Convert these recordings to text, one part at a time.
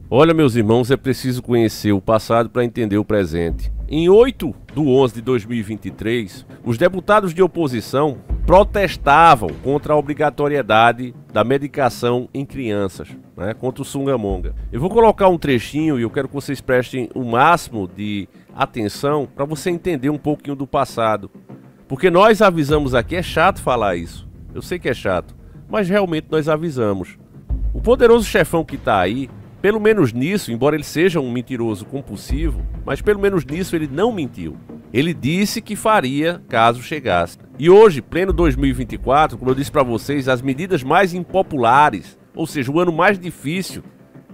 Olha, meus irmãos, é preciso conhecer o passado para entender o presente. Em 8/11/2023, os deputados de oposição protestavam contra a obrigatoriedade da medicação em crianças, contra o Sungamonga. Eu vou colocar um trechinho e eu quero que vocês prestem o máximo de atenção para você entender um pouquinho do passado. Porque nós avisamos aqui, é chato falar isso, eu sei que é chato, mas realmente nós avisamos. O poderoso chefão que está aí, pelo menos nisso, embora ele seja um mentiroso compulsivo, mas pelo menos nisso ele não mentiu. Ele disse que faria caso chegasse. E hoje, pleno 2024, como eu disse para vocês, as medidas mais impopulares, ou seja, o ano mais difícil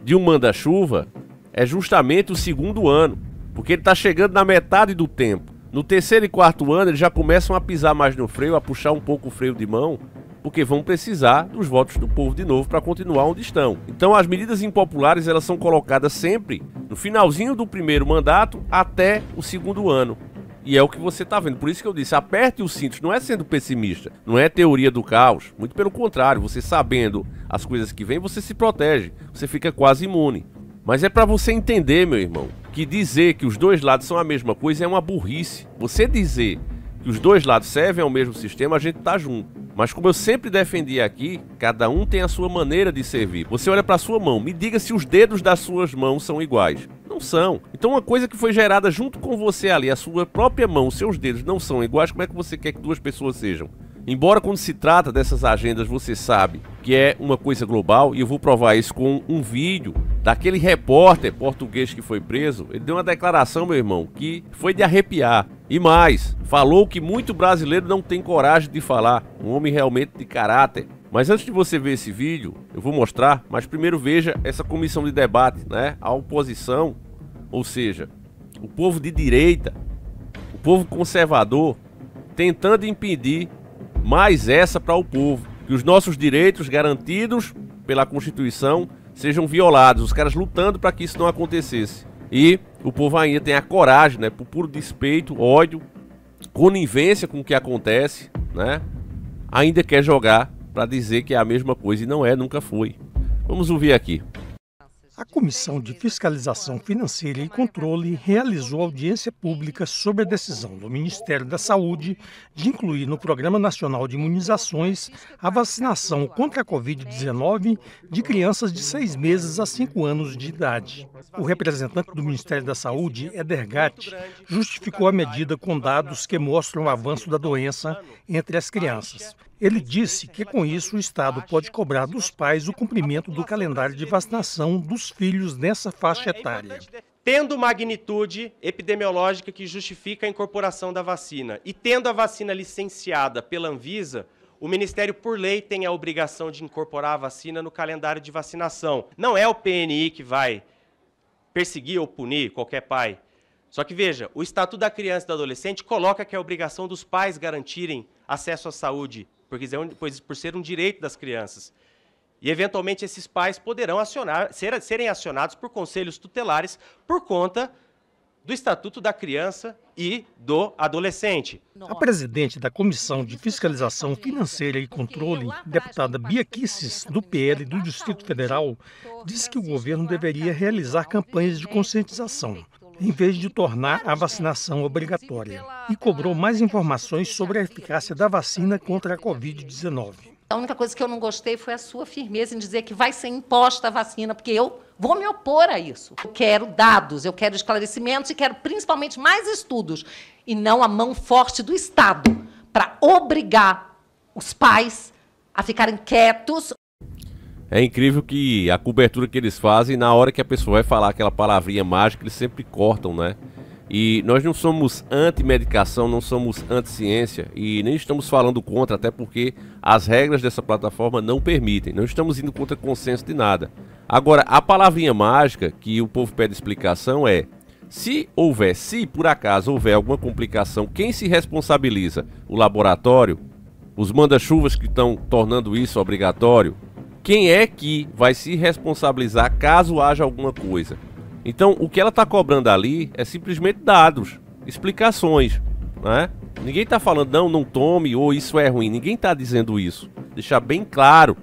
de um manda-chuva, é justamente o segundo ano, porque ele está chegando na metade do tempo. No terceiro e quarto ano, eles já começam a pisar mais no freio, a puxar um pouco o freio de mão, porque vão precisar dos votos do povo de novo para continuar onde estão. Então as medidas impopulares elas são colocadas sempre no finalzinho do primeiro mandato até o segundo ano. E é o que você está vendo. Por isso que eu disse, aperte os cintos. Não é sendo pessimista, não é teoria do caos. Muito pelo contrário, você sabendo as coisas que vêm, você se protege. Você fica quase imune. Mas é para você entender, meu irmão, que dizer que os dois lados são a mesma coisa é uma burrice. Você dizer que os dois lados servem ao mesmo sistema, a gente tá junto. Mas como eu sempre defendi aqui, cada um tem a sua maneira de servir. Você olha para a sua mão, me diga se os dedos das suas mãos são iguais. Não são. Então uma coisa que foi gerada junto com você ali, a sua própria mão, os seus dedos não são iguais, como é que você quer que duas pessoas sejam? Embora quando se trata dessas agendas você sabe que é uma coisa global, e eu vou provar isso com um vídeo daquele repórter português que foi preso. Ele deu uma declaração, meu irmão, que foi de arrepiar. E mais, falou que muito brasileiro não tem coragem de falar, um homem realmente de caráter. Mas antes de você ver esse vídeo, eu vou mostrar, mas primeiro veja essa comissão de debate, a oposição, ou seja, o povo de direita, o povo conservador, tentando impedir mais essa para o povo, que os nossos direitos garantidos pela Constituição sejam violados, os caras lutando para que isso não acontecesse. E o povo ainda tem a coragem, por puro despeito, ódio, conivência com o que acontece, ainda quer jogar para dizer que é a mesma coisa e não é, nunca foi. Vamos ouvir aqui. A Comissão de Fiscalização Financeira e Controle realizou audiência pública sobre a decisão do Ministério da Saúde de incluir no Programa Nacional de Imunizações a vacinação contra a Covid-19 de crianças de 6 meses a 5 anos de idade. O representante do Ministério da Saúde, Eder Gatti, justificou a medida com dados que mostram o avanço da doença entre as crianças. Ele disse que com isso o Estado pode cobrar dos pais o cumprimento do calendário de vacinação dos filhos nessa faixa etária. Tendo magnitude epidemiológica que justifica a incorporação da vacina e tendo a vacina licenciada pela Anvisa, o Ministério, por lei, tem a obrigação de incorporar a vacina no calendário de vacinação. Não é o PNI que vai perseguir ou punir qualquer pai. Só que, veja, o Estatuto da Criança e do Adolescente coloca que é a obrigação dos pais garantirem acesso à saúde, por ser um direito das crianças. E, eventualmente, esses pais poderão serem acionados por conselhos tutelares por conta do Estatuto da Criança e do Adolescente. A presidente da Comissão de Fiscalização Financeira e Controle, deputada Bia Kicis, do PL do Distrito Federal, disse que o governo deveria realizar campanhas de conscientização, em vez de tornar a vacinação obrigatória, e cobrou mais informações sobre a eficácia da vacina contra a Covid-19. A única coisa que eu não gostei foi a sua firmeza em dizer que vai ser imposta a vacina, porque eu vou me opor a isso. Eu quero dados, eu quero esclarecimentos e quero principalmente mais estudos, e não a mão forte do Estado para obrigar os pais a ficarem quietos. É incrível que a cobertura que eles fazem, na hora que a pessoa vai falar aquela palavrinha mágica, eles sempre cortam, E nós não somos anti-medicação, não somos anti-ciência e nem estamos falando contra, até porque as regras dessa plataforma não permitem. Não estamos indo contra consenso de nada. Agora, a palavrinha mágica que o povo pede explicação é: se por acaso houver alguma complicação, quem se responsabiliza? O laboratório? Os manda-chuvas que estão tornando isso obrigatório? Quem é que vai se responsabilizar caso haja alguma coisa? Então, o que ela está cobrando ali é simplesmente dados, explicações, Ninguém está falando, não tome, ou isso é ruim. Ninguém está dizendo isso. Deixar bem claro,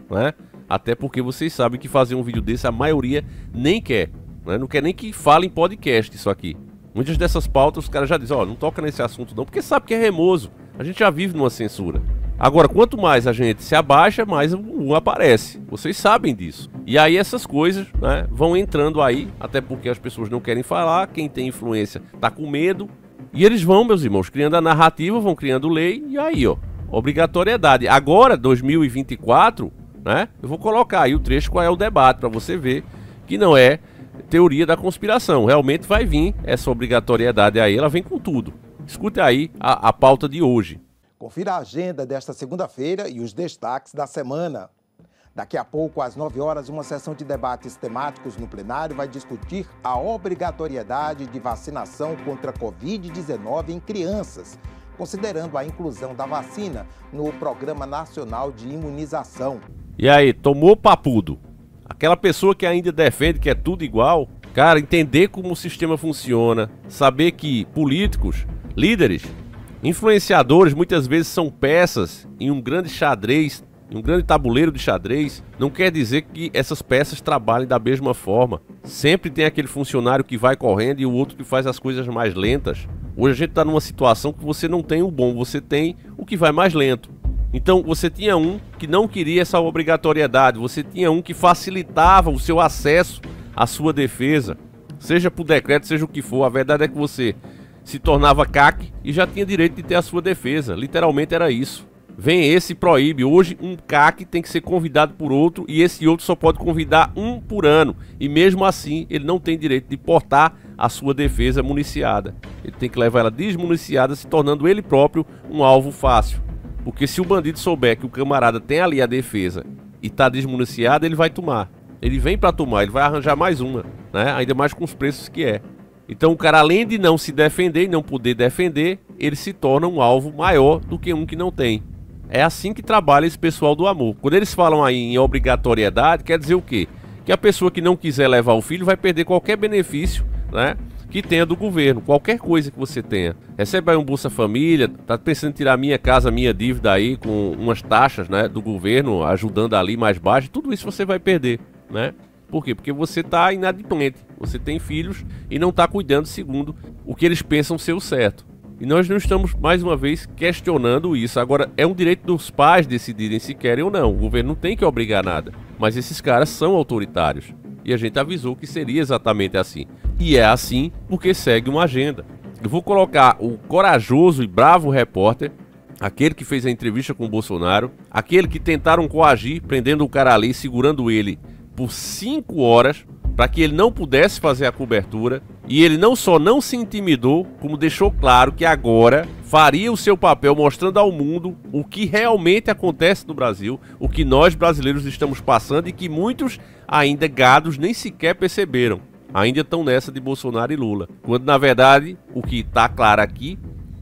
Até porque vocês sabem que fazer um vídeo desse a maioria nem quer. né? Não quer nem que fale em podcast isso aqui. Muitas dessas pautas os caras já dizem, ó, não toca nesse assunto não, porque sabe que é remoso. A gente já vive numa censura. Agora, quanto mais a gente se abaixa, mais um aparece. Vocês sabem disso. E aí essas coisas, né, vão entrando aí, até porque as pessoas não querem falar, quem tem influência tá com medo. E eles vão, meus irmãos, criando a narrativa, vão criando lei, e aí, ó, obrigatoriedade. Agora, 2024, né, eu vou colocar aí o trecho qual é o debate, para você ver que não é teoria da conspiração. Realmente vai vir essa obrigatoriedade aí, ela vem com tudo. Escute aí a pauta de hoje. Confira a agenda desta segunda-feira e os destaques da semana. Daqui a pouco, às 9 horas, uma sessão de debates temáticos no plenário vai discutir a obrigatoriedade de vacinação contra a Covid-19 em crianças, considerando a inclusão da vacina no Programa Nacional de Imunização. E aí, tomou papudo? Aquela pessoa que ainda defende que é tudo igual, cara, entender como o sistema funciona, saber que políticos, líderes, influenciadores muitas vezes são peças em um grande xadrez, em um grande tabuleiro de xadrez, não quer dizer que essas peças trabalhem da mesma forma. Sempre tem aquele funcionário que vai correndo e o outro que faz as coisas mais lentas. Hoje a gente está numa situação que você não tem o bom, você tem o que vai mais lento. Então você tinha um que não queria essa obrigatoriedade, você tinha um que facilitava o seu acesso à sua defesa, seja por decreto, seja o que for. A verdade é que você se tornava CAC e já tinha direito de ter a sua defesa, literalmente era isso. Vem esse e proíbe. Hoje um CAC tem que ser convidado por outro e esse outro só pode convidar um por ano. E mesmo assim ele não tem direito de portar a sua defesa municiada. Ele tem que levar ela desmuniciada, se tornando ele próprio um alvo fácil. Porque se o bandido souber que o camarada tem ali a defesa e está desmuniciado, ele vai tomar. Ele vem para tomar, ele vai arranjar mais uma, né? Ainda mais com os preços que é. Então o cara, além de não se defender e não poder defender, ele se torna um alvo maior do que um que não tem. É assim que trabalha esse pessoal do amor. Quando eles falam aí em obrigatoriedade, quer dizer o quê? Que a pessoa que não quiser levar o filho vai perder qualquer benefício, né, que tenha do governo, qualquer coisa que você tenha. Recebe aí um Bolsa Família, tá pensando em tirar minha casa, minha dívida aí com umas taxas, né, do governo, ajudando ali mais baixo, tudo isso você vai perder, né? Por quê? Porque você tá inadimplente, você tem filhos e não tá cuidando segundo o que eles pensam ser o certo. E nós não estamos, mais uma vez, questionando isso. Agora, é um direito dos pais decidirem se querem ou não. O governo não tem que obrigar nada. Mas esses caras são autoritários. E a gente avisou que seria exatamente assim. E é assim porque segue uma agenda. Eu vou colocar o corajoso e bravo repórter, aquele que fez a entrevista com o Bolsonaro, aquele que tentaram coagir, prendendo o cara ali, segurando ele por 5 horas, para que ele não pudesse fazer a cobertura. E ele não só não se intimidou, como deixou claro que agora faria o seu papel mostrando ao mundo o que realmente acontece no Brasil, o que nós brasileiros estamos passando e que muitos ainda gados nem sequer perceberam. Ainda estão nessa de Bolsonaro e Lula. Quando na verdade o que está claro aqui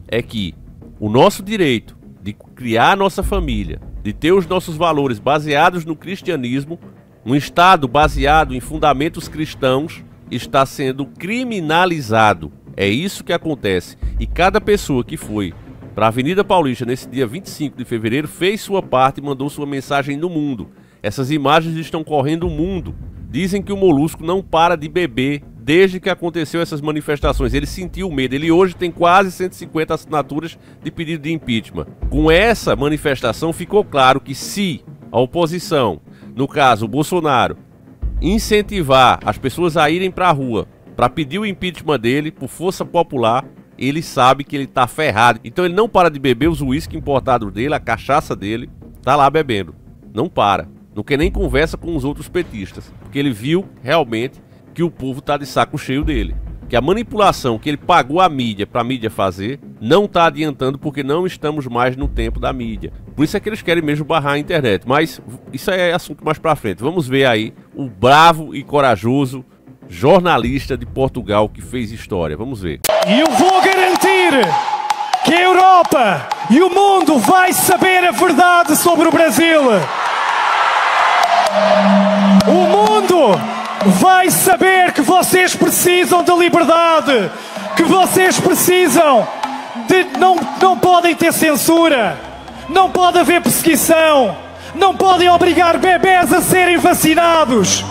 é que o nosso direito de criar a nossa família, de ter os nossos valores baseados no cristianismo, um Estado baseado em fundamentos cristãos, está sendo criminalizado. É isso que acontece. E cada pessoa que foi para a Avenida Paulista nesse dia 25 de fevereiro fez sua parte e mandou sua mensagem no mundo. Essas imagens estão correndo o mundo. Dizem que o Molusco não para de beber desde que aconteceu essas manifestações. Ele sentiu medo. Ele hoje tem quase 150 assinaturas de pedido de impeachment. Com essa manifestação ficou claro que se a oposição, no caso o Bolsonaro, incentivar as pessoas a irem para a rua para pedir o impeachment dele por força popular, ele sabe que ele tá ferrado. Então ele não para de beber os uísque importados dele, a cachaça dele, tá lá bebendo. Não para. Não quer nem conversa com os outros petistas, porque ele viu realmente que o povo tá de saco cheio dele. Que a manipulação que ele pagou a mídia para a mídia fazer não está adiantando, porque não estamos mais no tempo da mídia. Por isso é que eles querem mesmo barrar a internet. Mas isso é assunto mais para frente. Vamos ver aí o bravo e corajoso jornalista de Portugal que fez história. Vamos ver. E eu vou garantir que a Europa e o mundo vai saber a verdade sobre o Brasil. O mundo vai saber que vocês precisam de liberdade, que vocês precisam de... Não podem ter censura, não pode haver perseguição, não podem obrigar bebés a serem vacinados.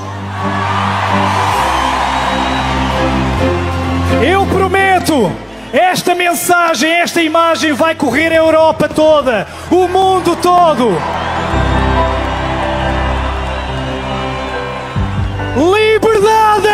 isto, esta mensagem, esta imagem vai correr a Europa toda, o mundo todo. Liberdade!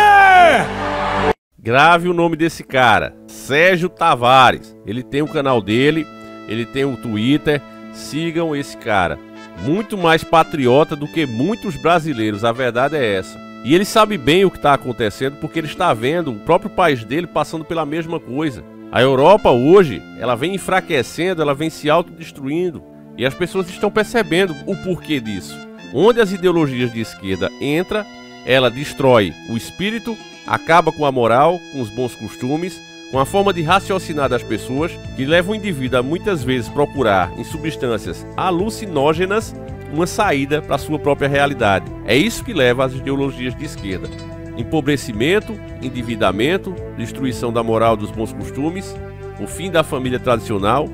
Grave o nome desse cara, Sérgio Tavares. Ele tem o canal dele, ele tem o Twitter. Sigam esse cara. Muito mais patriota do que muitos brasileiros, a verdade é essa. E ele sabe bem o que está acontecendo porque ele está vendo o próprio país dele passando pela mesma coisa. A Europa hoje, ela vem enfraquecendo, ela vem se autodestruindo. E as pessoas estão percebendo o porquê disso. Onde as ideologias de esquerda entram, ela destrói o espírito, acaba com a moral, com os bons costumes, com a forma de raciocinar das pessoas, que leva o indivíduo a muitas vezes procurar em substâncias alucinógenas uma saída para a sua própria realidade. É isso que leva às ideologias de esquerda. Empobrecimento, endividamento, destruição da moral dos bons costumes, o fim da família tradicional,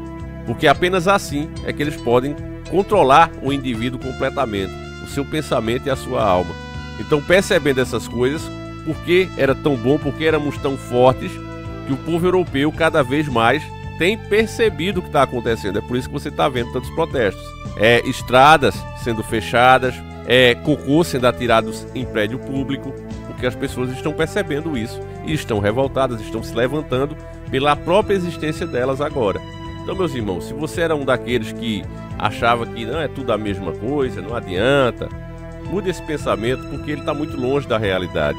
porque apenas assim é que eles podem controlar o indivíduo completamente, o seu pensamento e a sua alma. Então, percebendo essas coisas, por que era tão bom, por que éramos tão fortes, que o povo europeu cada vez mais tem percebido o que está acontecendo. É por isso que você está vendo tantos protestos. Estradas sendo fechadas, cocô sendo atirados em prédio público, porque as pessoas estão percebendo isso e estão revoltadas, estão se levantando pela própria existência delas agora. Então, meus irmãos, se você era um daqueles que achava que não é tudo a mesma coisa, não adianta, mude esse pensamento porque ele está muito longe da realidade.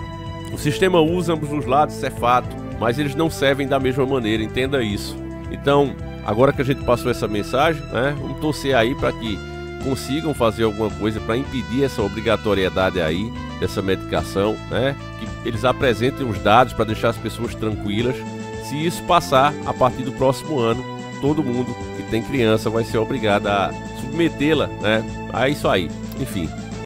O sistema usa ambos os lados, isso é fato, mas eles não servem da mesma maneira, entenda isso. Então, agora que a gente passou essa mensagem, né, vamos torcer aí para que consigam fazer alguma coisa para impedir essa obrigatoriedade aí, dessa medicação, né, que eles apresentem os dados para deixar as pessoas tranquilas. Se isso passar, a partir do próximo ano, todo mundo que tem criança vai ser obrigado a submetê-la, né, a isso aí. Enfim.